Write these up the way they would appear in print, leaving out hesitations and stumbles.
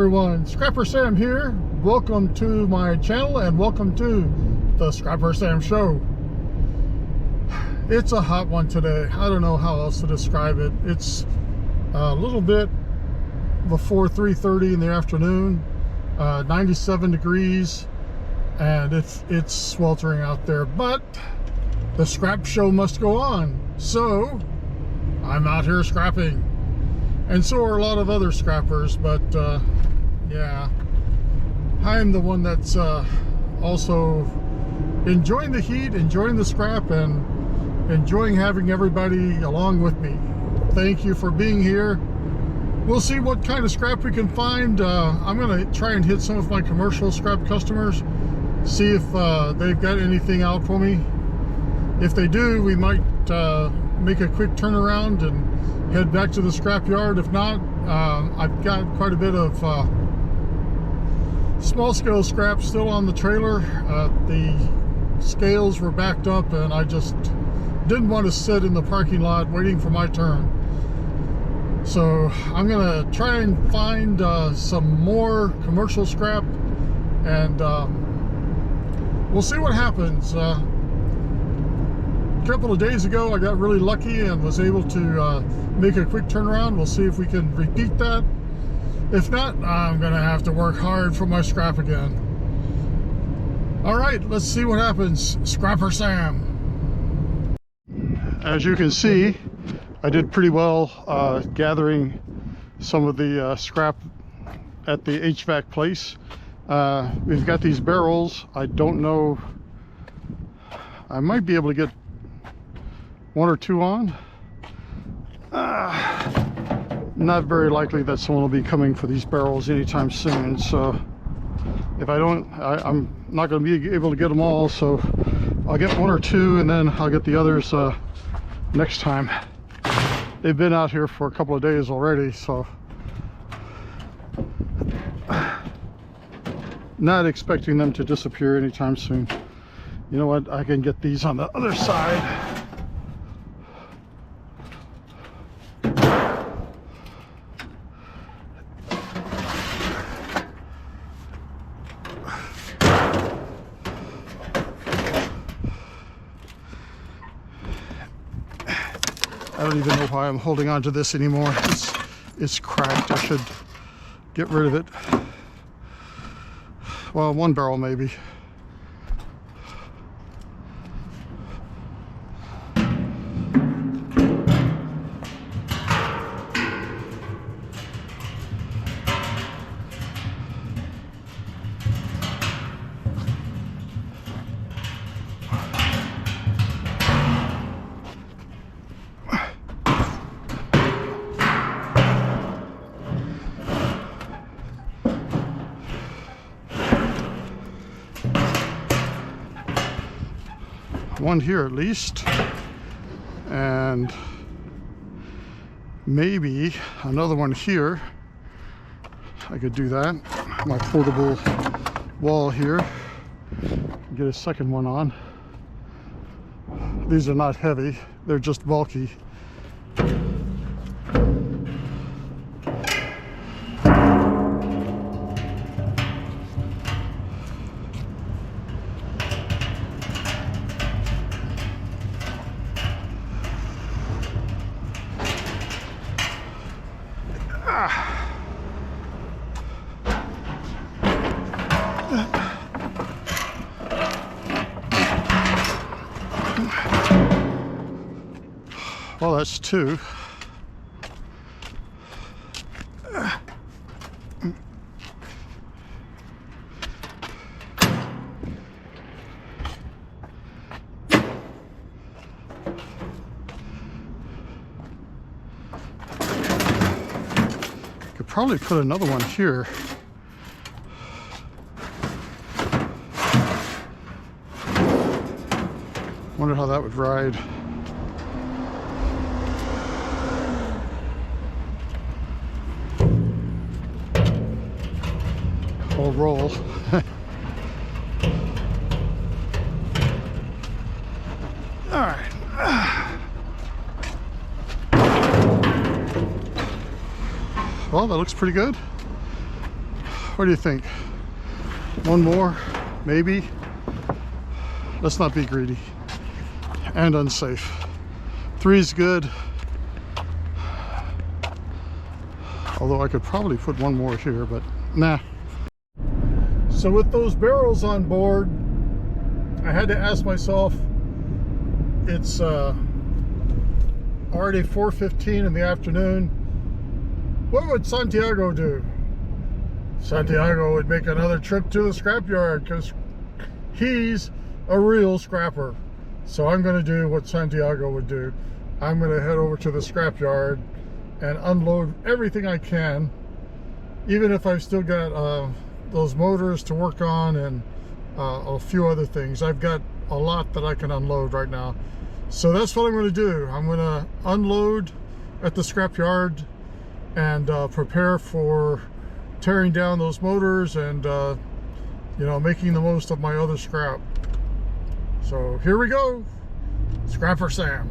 everyone, Scrapper Sam here. Welcome to my channel and welcome to the Scrapper Sam Show. It's a hot one today. I don't know how else to describe it. It's a little bit before 3:30 in the afternoon, 97 degrees, and it's sweltering out there, but the scrap show must go on. So I'm out here scrapping. And so are a lot of other scrappers, but yeah, I'm the one that's also enjoying the heat, enjoying the scrap, and enjoying having everybody along with me. Thank you for being here. We'll see what kind of scrap we can find. I'm gonna try and hit some of my commercial scrap customers, see if they've got anything out for me. If they do, we might make a quick turnaround and head back to the scrap yard. If not, I've got quite a bit of small scale scrap still on the trailer. The scales were backed up and I just didn't want to sit in the parking lot waiting for my turn. So I'm gonna try and find some more commercial scrap, and we'll see what happens. A couple of days ago I got really lucky and was able to make a quick turnaround. We'll see if we can repeat that. If not, I'm gonna have to work hard for my scrap again. All right, let's see what happens. Scrapper Sam. As you can see, I did pretty well gathering some of the scrap at the HVAC place. We've got these barrels. I don't know, I might be able to get one or two on. Not very likely that someone will be coming for these barrels anytime soon, so if I don't, I'm not going to be able to get them all, so I'll get one or two and then I'll get the others next time. They've been out here for a couple of days already, so not expecting them to disappear anytime soon. You know what, I can get these on the other side. I don't even know why I'm holding on to this anymore. It's cracked. I should get rid of it. Well, one barrel maybe. One here at least, and maybe another one here. I could do that. My portable wall here. Get a second one on. These are not heavy, they're just bulky. Well, that's two. Could probably put another one here. Wonder how that would ride. Whole roll. All right. Well, that looks pretty good. What do you think? One more, maybe? Let's not be greedy and unsafe. 3 is good. Although I could probably put one more here, but nah. So with those barrels on board, I had to ask myself, it's already 4:15 in the afternoon. What would Santiago do? Santiago would make another trip to the scrapyard because he's a real scrapper. So I'm going to do what Santiago would do. I'm going to head over to the scrapyard and unload everything I can, even if I've still got those motors to work on and a few other things. I've got a lot that I can unload right now. So that's what I'm going to do. I'm going to unload at the scrapyard and prepare for tearing down those motors and you know, making the most of my other scrap. So here we go, Scrapper Sam.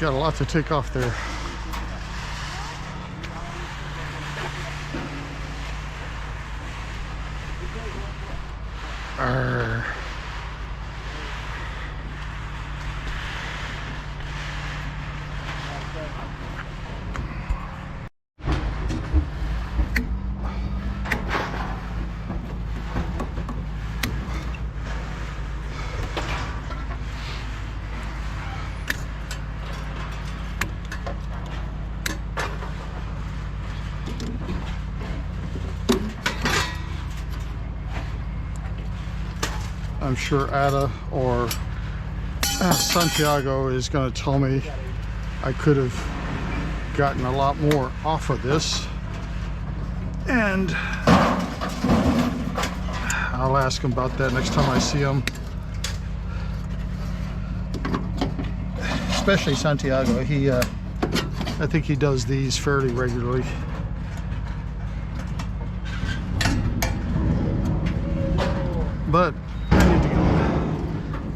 Got a lot to take off there. Arr. I'm sure Ada or Santiago is going to tell me I could have gotten a lot more off of this, and I'll ask him about that next time I see him. Especially Santiago. He I think he does these fairly regularly. But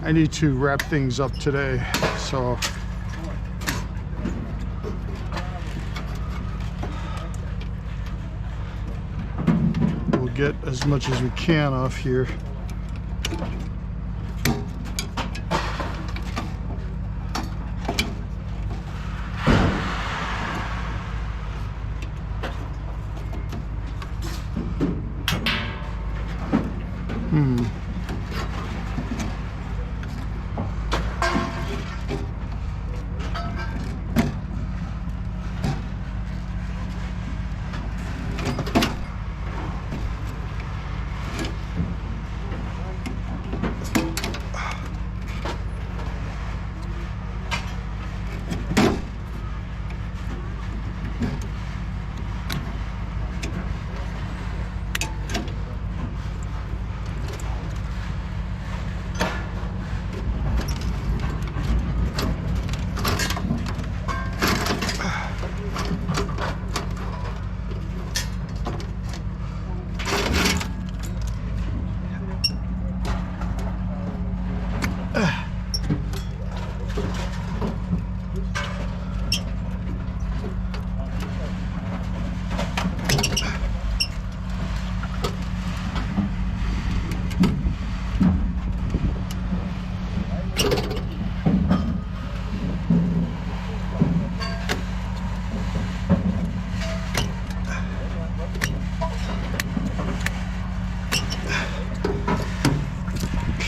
I need to wrap things up today, so we'll get as much as we can off here.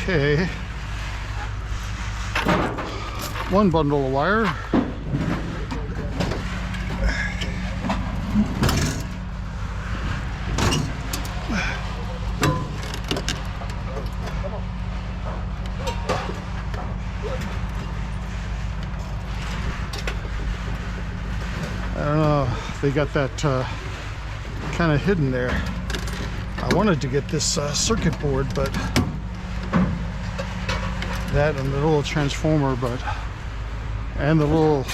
Okay, one bundle of wire. I don't know, they got that kind of hidden there. I wanted to get this circuit board, but that and the little transformer, but and the little,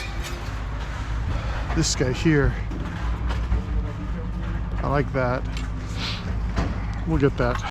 this guy here, I like that. We'll get that.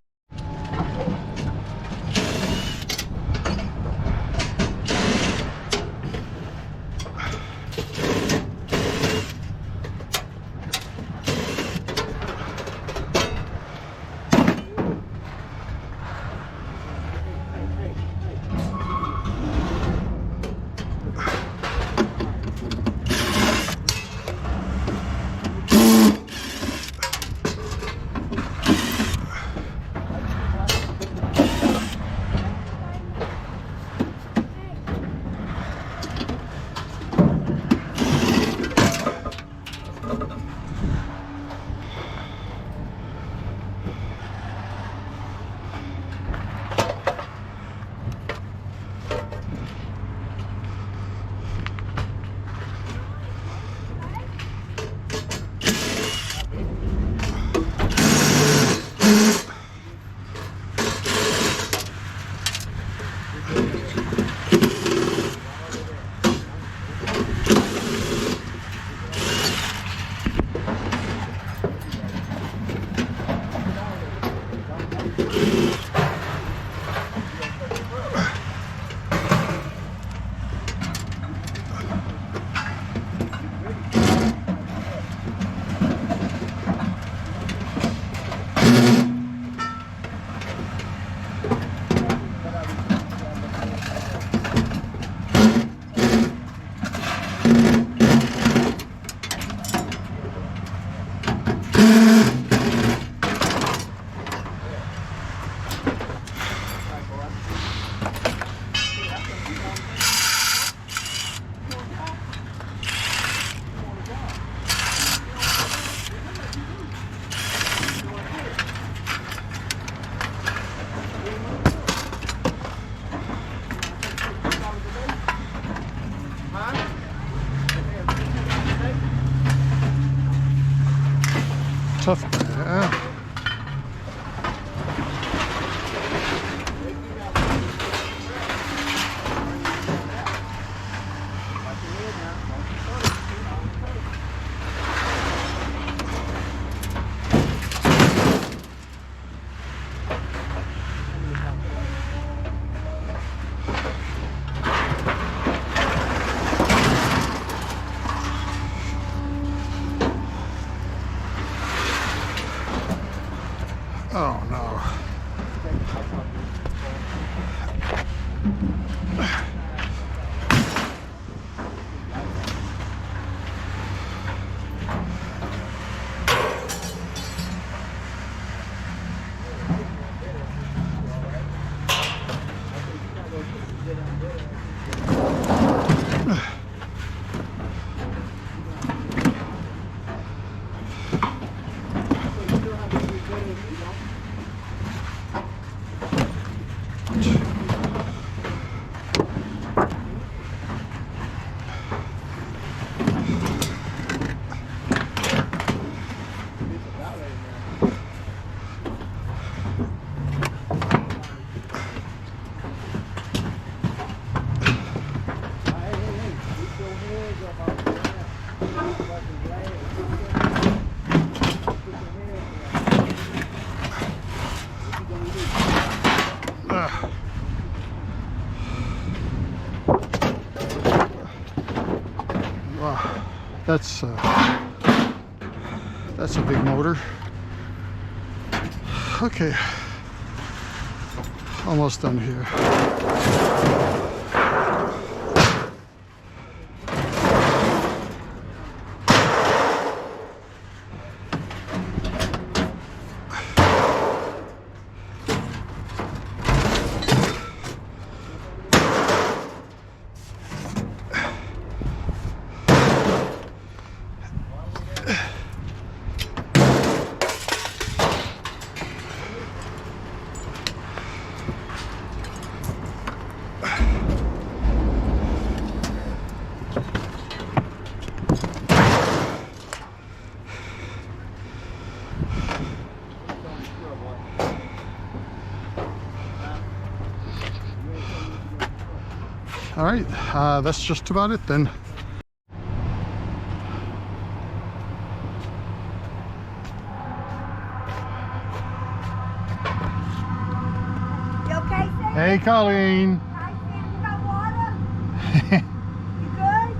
Tough. Oh no. Wow, that's a big motor. Okay, almost done here. All right, that's just about it then. Hey, Colleen. Hi, Sam. You got water? You good?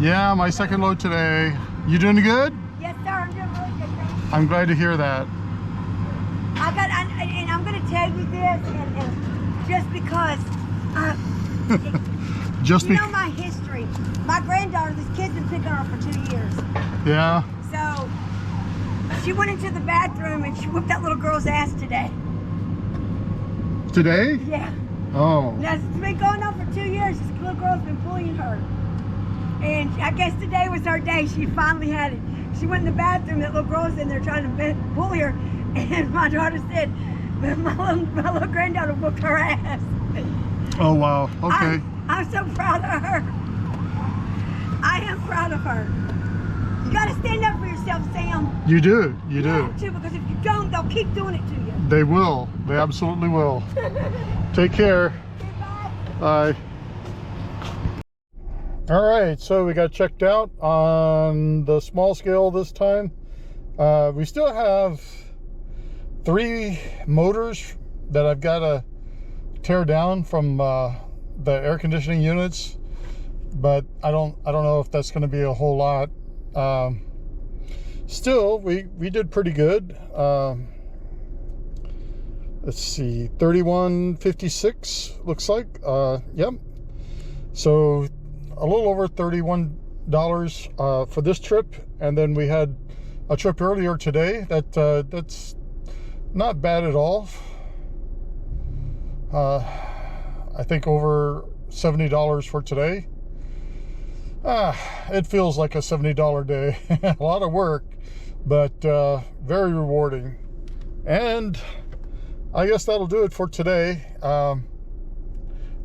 Yeah, my second load today. You doing good? Yes, sir. I'm doing really good. Thank you. I'm glad to hear that. And I'm going to tell you this, and just because, you know my history. My granddaughter, this kid's been picking on her for 2 years. Yeah. So she went into the bathroom and she whipped that little girl's ass today. Today? Yeah. Oh. Now, it's been going on for 2 years. This little girl's been bullying her. And I guess today was her day. She finally had it. She went in the bathroom. That little girl was in there trying to bully her. And my daughter said, my little granddaughter whooped her ass. Oh, wow. Okay. I'm so proud of her. I am proud of her. You got to stand up for yourself, Sam. You do. You do. have to, because if you don't, they'll keep doing it to you. They will. They absolutely will. Take care. Goodbye. Bye. All right, so we got checked out on the small scale this time. We still have 3 motors that I've got to tear down from the air conditioning units, but I don't know if that's going to be a whole lot. Still, we did pretty good. Let's see, 3156 looks like. Yep. So a little over $31 for this trip, and then we had a trip earlier today that's not bad at all. I think over $70 for today. It feels like a $70 day. A lot of work, but very rewarding. And I guess that'll do it for today.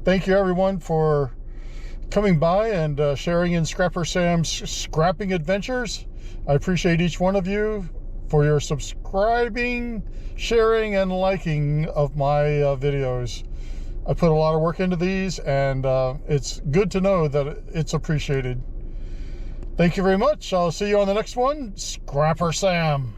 Thank you everyone for coming by and sharing in Scrapper Sam's scrapping adventures. I appreciate each one of you for your subscribing, sharing, and liking of my videos. I put a lot of work into these, and it's good to know that it's appreciated. Thank you very much. I'll see you on the next one. Scrapper Sam.